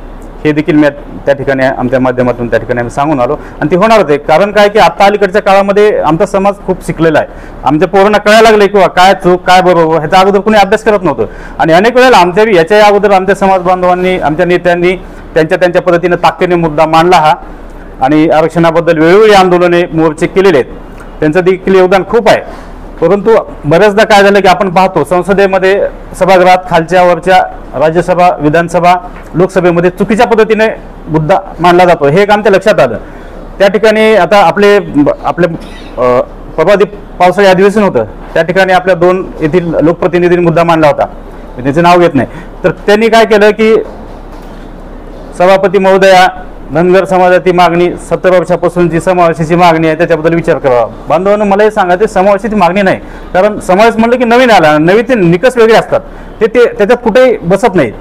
हे देखील मी त्या ठिकाणी आमच्या माध्यमातून त्या ठिकाणी आम्ही सांगून आलो. आणि ते होणारच आहे, कारण काय की आता अलीकडच्या काळामध्ये आमचा समाज खूप शिकलेला आहे, आमच्या पोरांना कळायला लागले किंवा काय चूक काय बरोबर ह्याच्या अगोदर कोणी अभ्यास करत नव्हतं. आणि अनेक वेळेला याच्या अगोदर आमच्या समाज बांधवांनी आमच्या नेत्यांनी त्यांच्या पद्धतीने ताकदीने मुद्दा मांडला हा, आणि आरक्षणाबद्दल वेळोवेळी आंदोलने मोर्चे केलेले आहेत, त्यांचं देखील योगदान खूप आहे. परंतु बऱ्याचदा काय झालं की आपण पाहतो संसदेमध्ये सभागृहात खालच्या वरच्या राज्यसभा विधानसभा लोकसभेमध्ये चुकीच्या पद्धतीने मुद्दा मांडला जातो, हे एक आमच्या लक्षात आलं. त्या ठिकाणी आता आपले परवा पावसाळी अधिवेशन होतं, त्या ठिकाणी आपल्या 2 येथील लोकप्रतिनिधींनी मुद्दा मांडला होता, मी त्याचे नाव घेत नाही. तर त्यांनी काय केलं की सभापती महोदया धनगर समाजाची मागणी 70 वर्षापासूनची समावेशाची मागणी आहे त्याच्याबद्दल विचार करावा. बांधवांनो मला हे सांगा, ते समावेशाची मागणी नाही, कारण समावेश म्हणलं की नवीन आला, नवीन निकष वेगळे असतात, ते त्याच्यात कुठेही बसत नाहीत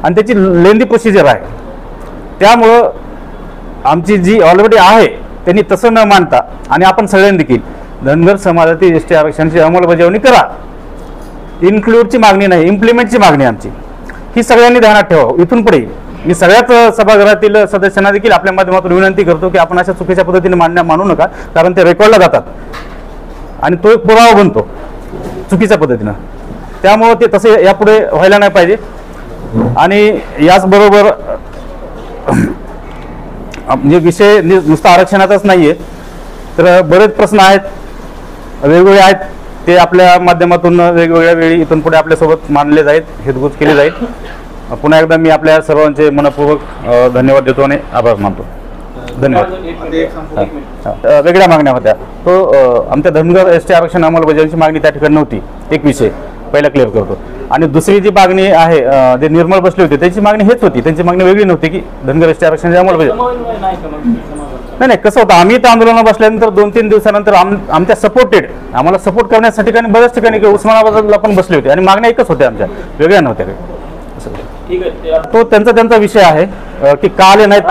आणि त्याची लेंदी प्रोसिजर आहे. त्यामुळं आमची जी ऑलरेडी आहे त्यांनी तसं न मांडता आणि आपण सगळ्यांनी देखील धनगर समाजातील ST आरक्षणाची अंमलबजावणी करा, इन्क्लूडची मागणी नाही, इम्प्लिमेंटची मागणी आमची, ही सगळ्यांनी ध्यानात ठेवा. इथून पुढे मी सगळ्याच सभागृहातील सदस्यांना देखील आपल्या माध्यमातून विनंती करतो की आपण अशा चुकीच्या पद्धतीने मांडण्या मानू नका, कारण ते रेकॉर्डला जातात आणि तो एक पुरावा बनतो चुकीच्या पद्धतीनं. त्यामुळं ते तसे यापुढे व्हायला नाही पाहिजे. आणि याचबरोबर म्हणजे विषय नुसता आरक्षणाचाच नाही आहे, तर बरेच प्रश्न आहेत वेगवेगळे आहेत, ते आपल्या माध्यमातून वेगवेगळ्या वेळी इथून पुढे आपल्यासोबत मांडले जाईल, हितगुज केले जाईल. पुन्हा एकदा मी आपल्या सर्वांचे मनपूर्वक धन्यवाद देतो आणि आभार मानतो. धन्यवाद. वेगळ्या मागण्या होत्या, तो आमच्या धनगर ST आरक्षण अंमलबजावणीची मागणी त्या ठिकाणी नव्हती, एक विषय पहिला क्लिअर करतो. आणि दुसरी जी मागणी आहे जे निर्मळ बसले होते त्यांची मागणी हेच होती, त्यांची मागणी वेगळी नव्हती की धनगर ST आरक्षणाची अंमलबजावणी नाही. कसं होतं, आम्ही तर आंदोलनाला बसल्यानंतर 2-3 दिवसानंतर आमच्या आम्हाला सपोर्ट करण्यासाठी ठिकाणी बऱ्याच ठिकाणी उस्मानाबादला पण बसले होते आणि मागण्या एकच होत्या, आमच्या वेगळ्या नव्हत्या काही. तो त्यांचा विषय आहे की का आले नाहीत,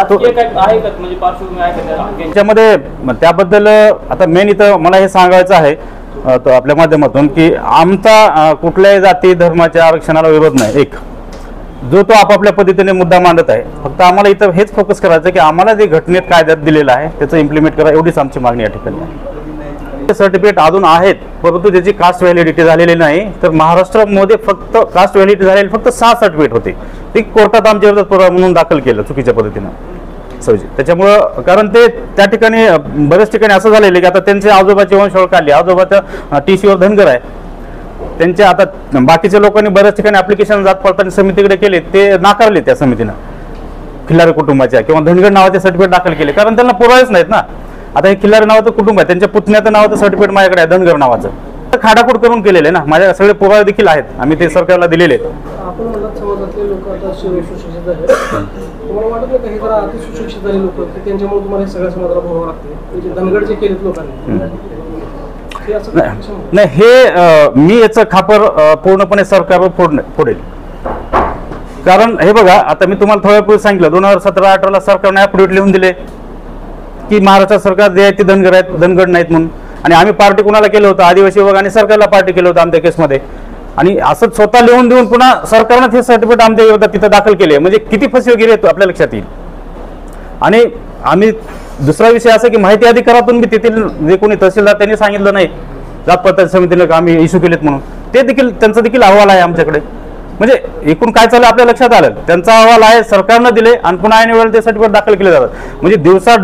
त्याच्यामध्ये त्याबद्दल आता मेन इथं मला हे सांगायचं आहे तो आपल्या माध्यमातून की आमचा कुठल्याही जाती धर्माच्या आरक्षणाला विरोध नाही. एक जो तो आपापल्या पद्धतीने मुद्दा मांडत आहे, फक्त आम्हाला इथं हेच फोकस करायचं की आम्हाला जे घटनेत कायद्यात दिलेलं आहे त्याचं इम्प्लिमेंट करा, एवढीच आमची मागणी या ठिकाणी आहे. सर्टिफिकेट अजून आहेत परंतु त्याची कास्ट व्हॅलिडिटी झालेली नाही. तर महाराष्ट्रामध्ये फक्त कास्ट व्हॅलिडिटी झालेली फक्त 6 सर्टिफिकेट होते, ते कोर्टात आमच्या विरोधात पुरावा म्हणून दाखल केलं चुकीच्या पद्धतीनं सौजी. त्याच्यामुळं कारण ते त्या ठिकाणी बऱ्याच ठिकाणी असं झालेलं की आता त्यांचे आजोबाची वंशावळ काढली, आजोबाचं TC वर धनगर आहे, त्यांचे आता बाकीच्या लोकांनी बऱ्याच ठिकाणी ऍप्लिकेशन जात पडताळणी समितीकडे केले, ते नाकारले त्या समितीनं खिल्लारे कुटुंबाच्या किंवा धनगर नावाचे सर्टिफिकेट दाखल केले, कारण त्यांना पुरावेच नाहीत ना. आता हे खिल्लारे नावाचं कुटुंब आहे, त्यांच्या पुतण्याचं नावाचं सर्टिफिकेट माझ्याकडे आहे धनगर नावाचं, खाडाखोड करून केलेले ना. माझ्या सगळे पुरावे देखील आहेत, आम्ही ते सरकारला दिलेले आहेत. आपण म्हणतात समाजातले लोक आता सुशिक्षित आहेत, तुम्हाला वाटत नाही काही जरा अति सुशिक्षित झाले लोक त्यांच्यामुळे तुम्हाला हे सगळ्या समाजाला भोगावं लागते, धनगड जे केलेत लोकांनी हे असं नाही, हे मी याचं खापर पूर्णपणे सरकारवर फोडेल. कारण हे बघा, आता मी तुम्हाला थोड्या पूर्वी सांगितलं 2017-18 सरकारने ॲफिडेव्हिट लिहून दिले की महाराष्ट्र सरकार जे आहे ते धनगर आहेत, धनगड नाहीत म्हणून. आणि आम्ही पार्टी कुणाला केलं होतं, आदिवासी विभागाने सरकारला पार्टी केलं होतं आमच्या केसमध्ये. आणि असं स्वतः लिहून देऊन पुन्हा सरकारनं हे सर्टिफिकेट आमच्या विरोधात तिथं दाखल केले, म्हणजे किती फसवेगिरी येतो आपल्या लक्षात येईल. आणि आम्ही दुसरा विषय असा की माहिती अधिकारातून बी तेथील जे कोणी तहसीलदार त्यांनी सांगितलं नाही जात पडताळणी समितीनं आम्ही इश्यू केलेत म्हणून, ते देखील त्यांचा देखील अहवाल आहे आमच्याकडे. म्हणजे एकूण काय चाललं आपल्या लक्षात आलं, त्यांचा अहवाल आहे, सरकारनं दिले आणि पुन्हा ऐन वेळेला ते सर्टिफिकेट दाखल केले जातात. म्हणजे दिवसा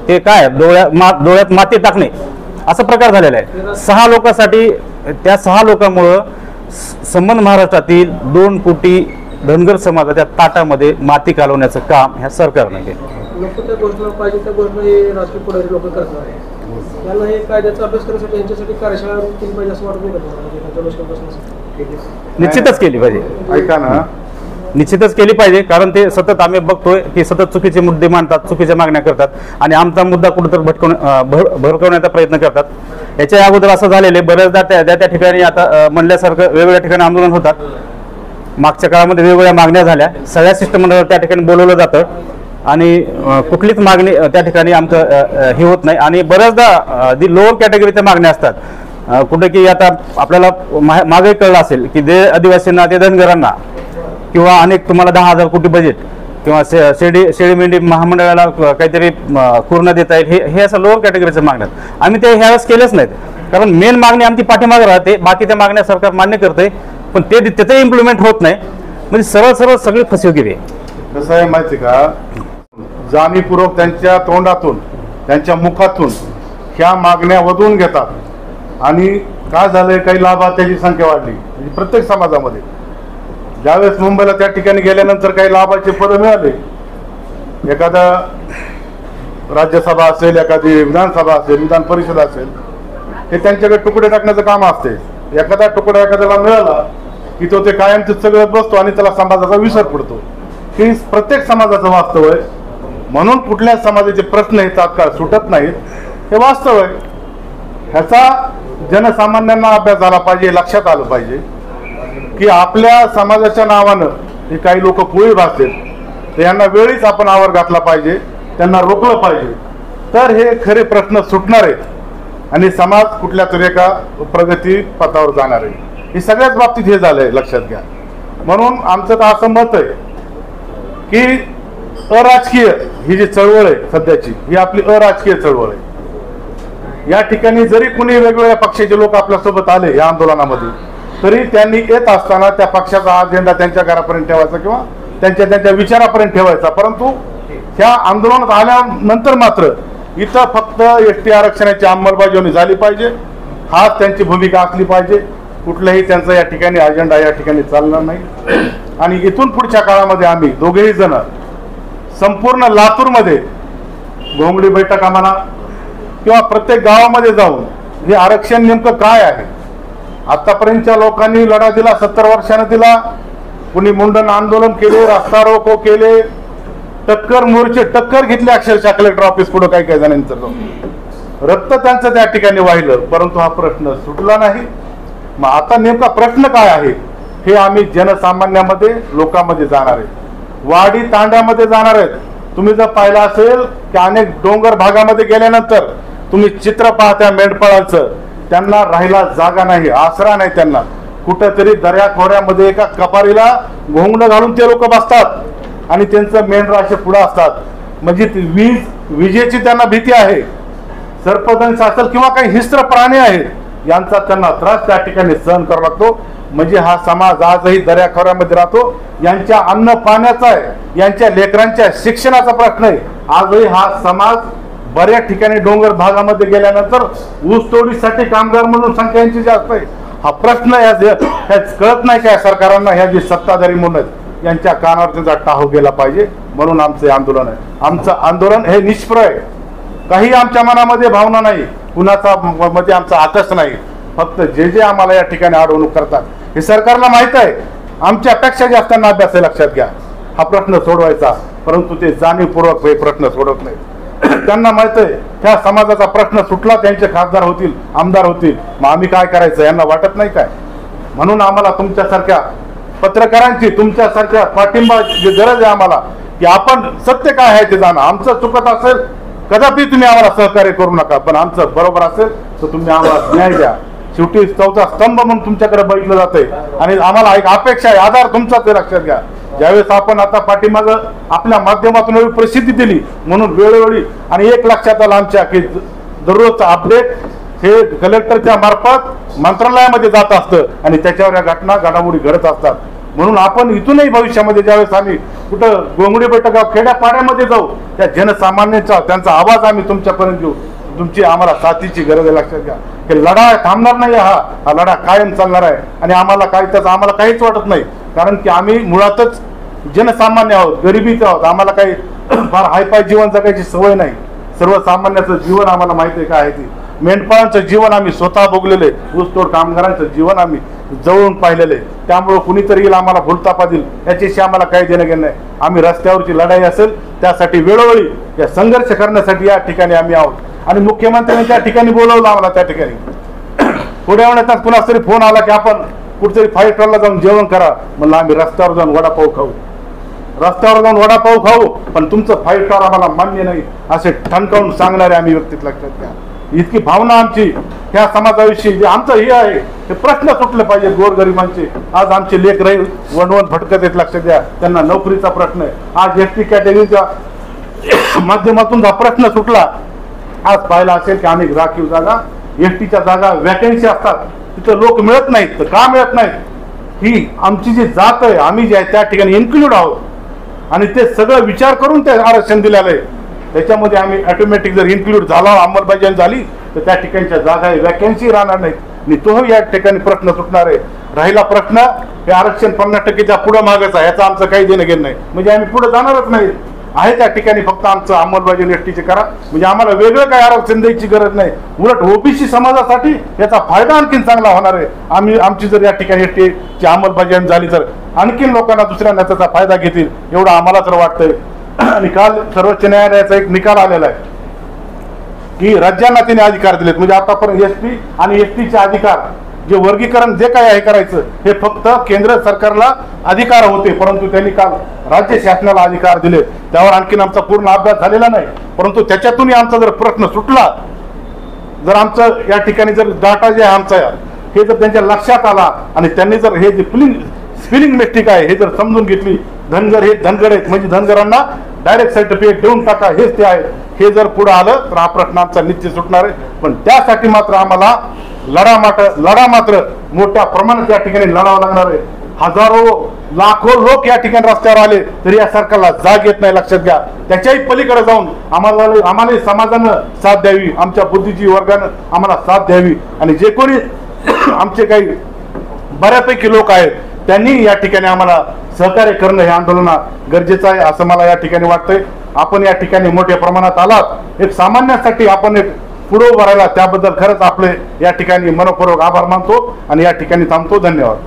ते काय डोळ्यात माती टाकणे असा प्रकार झालेला आहे. 6 लोकांसाठी, त्या 6 लोकांमुळं संबंध महाराष्ट्रातील 2 कोटी धनगर समाजाच्या ताटामध्ये माती घालवण्याचं काम ह्या सरकारनं केलं. लोक त्या गोष्टीला पाहिजे त्या गोष्टी हे राजकीय पुढारी लोक करतात, त्यांना हे कायद्याचा अभ्यास करण्यासाठी यांच्यासाठी कार्यशाळा केली पाहिजे असं वाटत नाही. निश्चितच केली पाहिजे, ऐका ना, निश्चितच केली पाहिजे. कारण ते सतत आम्ही बघतोय की सतत चुकीचे मुद्दे मांडतात, चुकीच्या मागण्या करतात आणि आमचा मुद्दा कुठेतरी भडकवण्याचा प्रयत्न करतात. याच्या अगोदर असं झालेलं आहे, बऱ्याचदा त्या ठिकाणी आता म्हणल्यासारखं वेगवेगळ्या ठिकाणी आंदोलन होतात. मागच्या काळामध्ये वेगवेगळ्या मागण्या झाल्या, सगळ्या शिष्टमंडळाला त्या ठिकाणी बोलवलं जातं आणि कुठलीच मागणी त्या ठिकाणी आमचं हे होत नाही. आणि बऱ्याचदा जी लोअर कॅटेगरीच्या मागण्या असतात, कुठे की आता आपल्याला मागे कळलं असेल की जे आदिवासींना, ते धनगरांना किंवा अनेक तुम्हाला 10,000 कोटी बजेट किंवा शेळी मेंढी महामंडळाला काहीतरी पूर्ण देता येईल, हे असं लोअर कॅटेगरीच्या मागण्यात आम्ही ते ह्यावेळेस केलेच नाहीत. कारण मेन मागणी आमची पाठीमागे राहते, बाकीच्या मागण्या सरकार मान्य करते पण त्याचं इम्प्लिमेंट होत नाही. म्हणजे सरळ सगळी फसवेगिरी आहे. कसं आहे माहिती का, जाणीवपूर्वक त्यांच्या तोंडातून, त्यांच्या मुखातून ह्या मागण्या वधवून घेतात आणि काय झालंय, काही लाभार्थ्याची संख्या वाढली. म्हणजे प्रत्येक समाजामध्ये ज्यावेळेस मुंबईला त्या ठिकाणी गेल्यानंतर काही लाभाचे पदं मिळाले, एखादा राज्यसभा असेल, एखादी विधानसभा असेल, विधान परिषद असेल, हे त्यांच्याकडे तुकडे टाकण्याचं काम असते. एखादा तुकडा एखाद्याला मिळाला की तो ते कायमचं सगळं बसतो आणि त्याला समाजाचा विसर पडतो. ही प्रत्येक समाजाचं वास्तव आहे. म्हणून कुठल्या समाजाचे प्रश्न हे तात्काळ सुटत नाहीत, हे वास्तव आहे. ह्याचा जनसामान्यांना अभ्यास झाला पाहिजे, लक्षात आलं पाहिजे की आपल्या समाजाच्या नावानं हे काही लोक पोळी भासतील, तर यांना वेळीच आपण आवर घातला पाहिजे, त्यांना रोखलं पाहिजे, तर हे खरे प्रश्न सुटणार आहेत आणि समाज कुठल्या तरी एका प्रगती पथावर जाणार आहे. हे सगळ्याच बाबतीत हे झालंय, लक्षात घ्या. म्हणून आमचं तर असं मत आहे की अराजकीय ही जी चळवळ आहे सध्याची, ही आपली अराजकीय चळवळ आहे. या ठिकाणी जरी कुणी वेगवेगळ्या पक्षाचे लोक आपल्यासोबत आले या आंदोलनामध्ये, तरी त्यांनी येत असताना त्या पक्षाचा अजेंडा त्यांच्या घरापर्यंत ठेवायचा किंवा त्यांच्या विचारापर्यंत ठेवायचा. परंतु ह्या आंदोलनात आल्यानंतर मात्र इथं फक्त एसटी आरक्षणाची अंमलबजावणी झाली पाहिजे, हाच त्यांची भूमिका असली पाहिजे. कुठलाही त्यांचा या ठिकाणी अजेंडा या ठिकाणी चालणार नाही. आणि इथून पुढच्या काळामध्ये आम्ही दोघेही जण संपूर्ण लातूरमध्ये घोंगडी बैठका म्हणा किंवा प्रत्येक गावामध्ये जाऊन हे आरक्षण नेमकं काय आहे, आतापर्यंतच्या लोकांनी लढा दिला, 70 वर्षानं दिला, कुणी मुंडन आंदोलन केले, रास्ता रोको केले, टक्कर मोर्चे टक्कर घेतले, अक्षरशः कलेक्टर ऑफिस पुढे काही जणांचं जाऊन रक्त त्यांचं त्या ठिकाणी वाहिलं, परंतु हा प्रश्न सुटला नाही. मग आता नेमका प्रश्न काय आहे हे आम्ही जनसामान्यामध्ये, लोकांमध्ये जाणार आहे, वाडी तांड्यामध्ये जाणार आहेत. तुम्ही जर पाहिलं असेल की अनेक डोंगर भागामध्ये गेल्यानंतर तुम्ही चित्र पाहत्या मेंढपाळांचं, त्यांना राहायला जागा नाही, आसरा नाही. त्यांना कुठंतरी दर्या खोऱ्यामध्ये एका कपारीला घोंगडं घालून ते लोक बसतात आणि त्यांचं मेंढरा असे पुढे असतात. म्हणजे विजेची त्यांना भीती आहे. सर्पदंश असेल किंवा काही हिंस्र प्राणी आहेत, यांचा त्यांना त्रास त्या ठिकाणी सहन करावा लागतो. म्हणजे हा समाज आजही दर्याखोऱ्यामध्ये राहतो. यांच्या अन्न पाण्याचा आहे, यांच्या लेकरांच्या शिक्षणाचा प्रश्न आहे. आजही हा समाज बऱ्याच ठिकाणी डोंगर भागामध्ये गेल्यानंतर ऊसतोडीसाठी कामगार म्हणून संख्या यांची जास्त आहे. हा प्रश्न कळत नाही का सरकारांना, ह्या जी सत्ताधारी म्हणून आहेत यांच्या कानावर त्यांचा टाहो गेला पाहिजे. म्हणून आमचं आंदोलन आहे. आमचं आंदोलन हे निष्प्रय आहे. काही आमच्या मनामध्ये भावना नाही, कुणाचा मध्ये आमचा आकस नाही. फक्त जे आम्हाला या ठिकाणी अडवणूक करतात हे सरकारला माहित आहे. आमच्यापेक्षा जास्तांना अभ्यास आहे, लक्षात घ्या. हा प्रश्न सोडवायचा, परंतु ते जाणीवपूर्वक हे प्रश्न सोडत नाही. त्यांना माहित आहे त्या समाजाचा प्रश्न सुटला, त्यांचे खासदार होतील, आमदार होतील, मग आम्ही काय करायचं यांना वाटत नाही काय. म्हणून आम्हाला तुमच्यासारख्या पत्रकारांची, तुमच्यासारख्या पाठिंबा गरज आहे आम्हाला, की आपण सत्य काय आहे ते जाणं. आमचं चुकत असेल कदापि तुम्ही आम्हाला सहकार्य करू नका, पण आमचं बरोबर असेल तर तुम्ही आम्हाला न्याय द्या. शेवटी चौथा स्तंभ म्हणून तुमच्याकडे बघितलं जातंय आणि आम्हाला एक अपेक्षा आहे, आधार तुमचाच आहे, लक्षात घ्या. ज्यावेळेस आपण आता पाठीमाग आपल्या माध्यमातून एवढी प्रसिद्धी दिली म्हणून वेळोवेळी आणि एक लक्षात आलं आमच्या की दररोजचं अपडेट हे कलेक्टरच्या मार्फत मंत्रालयामध्ये जात असतं आणि त्याच्यावर या घडामोडी घडत असतात. म्हणून आपण इथूनही भविष्यामध्ये ज्यावेळेस आम्ही कुठं गोंगडी बैठका खेड्यापाड्यामध्ये जाऊ, त्या जनसामान्यांचा त्यांचा आवाज आम्ही तुमच्यापर्यंत घेऊ. तुमची आम्हाला साथीची गरज आहे, लक्षात घ्या. हे लढा थांबणार नाही, हा लढा कायम चालणार आहे. आणि आम्हाला आम्हाला काहीच वाटत नाही, कारण की आम्ही मुळातच जनसामान्य आहोत, गरिबीचे आहोत. आम्हाला काही फार हायफाय जीवन जगायची सवय नाही. सर्वसामान्याचं जीवन आम्हाला माहिती आहे काय आहे ती. मेंढपाळांचं जीवन आम्ही स्वतः भोगलेले, ऊसतोड कामगारांचं जीवन आम्ही जवळून पाहिलेले. त्यामुळं कुणीतरी येईल आम्हाला भुलतापा देईल याच्याशी आम्हाला काही देणं घेणं नाही. आम्ही रस्त्यावरची लढाई असेल त्यासाठी वेळोवेळी या संघर्ष करण्यासाठी या ठिकाणी आम्ही आहोत. आणि मुख्यमंत्र्यांनी त्या ठिकाणी बोलवलं आम्हाला. त्या ठिकाणी थोड्या वेळात कुणाच तरी फोन आला की आपण कुठेतरी 5 स्टारला जाऊन जेवण करा. म्हणलं आम्ही रस्त्यावर जाऊन वडापाव खाऊ, रस्त्यावर जाऊन वडापाव खाऊ, पण तुमचं 5 स्टार आम्हाला मान्य नाही असे ठणकावून सांगणारे आम्ही व्यक्तीत, लक्षात घ्या. इतकी भावना आमची ह्या समाजाविषयी जे आमचं हे आहे हे प्रश्न सुटले पाहिजे गोरगरिबांचे. आज आमचे लेख राहील वणवण भटकत आहेत, लक्षात द्या. त्यांना नोकरीचा प्रश्न आहे. आज एसटी कॅटेगरीच्या माध्यमातून हा प्रश्न सुटला. आज पाहिला असेल की अनेक राखीव जागा, एसटीच्या जागा वॅकन्सी असतात, तिथं लोक मिळत नाहीत. तर का मिळत नाहीत? ही आमची जी जात आहे, आम्ही जे आहे त्या ठिकाणी इन्क्लूड आहोत आणि ते सगळं विचार करून ते आरक्षण दिलेलं आहे. त्याच्यामध्ये आम्ही ऑटोमॅटिक जर इन्क्लूड झाला, अंमलबजावणी झाली तर त्या ठिकाणच्या जागा वॅकन्सी राहणार नाहीत आणि तोही या ठिकाणी प्रश्न सुटणार आहे. राहिला प्रश्न हे आरक्षण 50%च्या पुढे मागायचा, याचा आमचं काही देणं घेणं नाही. म्हणजे आम्ही पुढे जाणारच नाही आहे. त्या ठिकाणी फक्त आमचं अंमलबजावणी एसटीचे करा, म्हणजे आम्हाला वेगळं काही आरक्षण द्यायची गरज नाही. उलट ओबीसी समाजासाठी याचा फायदा आणखीन चांगला होणार आहे. आमची जर या ठिकाणी एसटीची अंमलबजावणी झाली तर आणखीन लोकांना दुसऱ्यांना त्याचा फायदा घेतील एवढं आम्हाला तर वाटतंय. आणि काल सर्वोच्च न्यायालयाचा एक निकाल आलेला आहे की राज्यांना तिने अधिकार दिलेत. म्हणजे आतापर्यंत एसटी आणि एसटीचे अधिकार जे वर्गीकरण जे काय आहे करायचं हे फक्त केंद्र सरकारला अधिकार होते, परंतु त्यांनी काल राज्य शासनाला अधिकार दिले. त्यावर आणखीन आमचा पूर्ण अभ्यास झालेला नाही, परंतु त्याच्यातूनही आमचा जर प्रश्न सुटला, जर आमचं या ठिकाणी जर डाटा जे आहे आमचा हे जर त्यांच्या लक्षात आला आणि त्यांनी जर हे जे स्पिलिंग मिस्टेक आहे हे जर समजून घेतली, धनगर हे धनगर आहेत म्हणजे धनगरांना डायरेक्ट सर्टिफिकेट देऊन टाका हेच ते आहे, हे जर पुढे आलं तर हा प्रश्न आमचा निश्चित सुटणार आहे. पण त्यासाठी मात्र आम्हाला लढा मात्र मोठ्या प्रमाणात या ठिकाणी लढावं लागणार आहे. हजारो लाखो लोक या ठिकाणी रस्त्यावर आले तरी या सरकारला जाग येत नाही, लक्षात घ्या. त्याच्याही पलीकडे जाऊन आम्हाला समाजानं साथ द्यावी, आमच्या बुद्धिजीवी वर्गानं आम्हाला साथ द्यावी आणि जे कोणी आमचे काही बऱ्यापैकी लोक आहेत त्यांनी या ठिकाणी आम्हाला सहकार्य करणं हे आंदोलनात गरजेचं आहे असं मला या ठिकाणी वाटतंय. आपण या ठिकाणी मोठ्या प्रमाणात आलात, एक सामान्यासाठी आपण एक पुढे उभं राहिला, त्याबद्दल खरंच आपले या ठिकाणी मनपूर्वक आभार मानतो आणि या ठिकाणी थांबतो. धन्यवाद.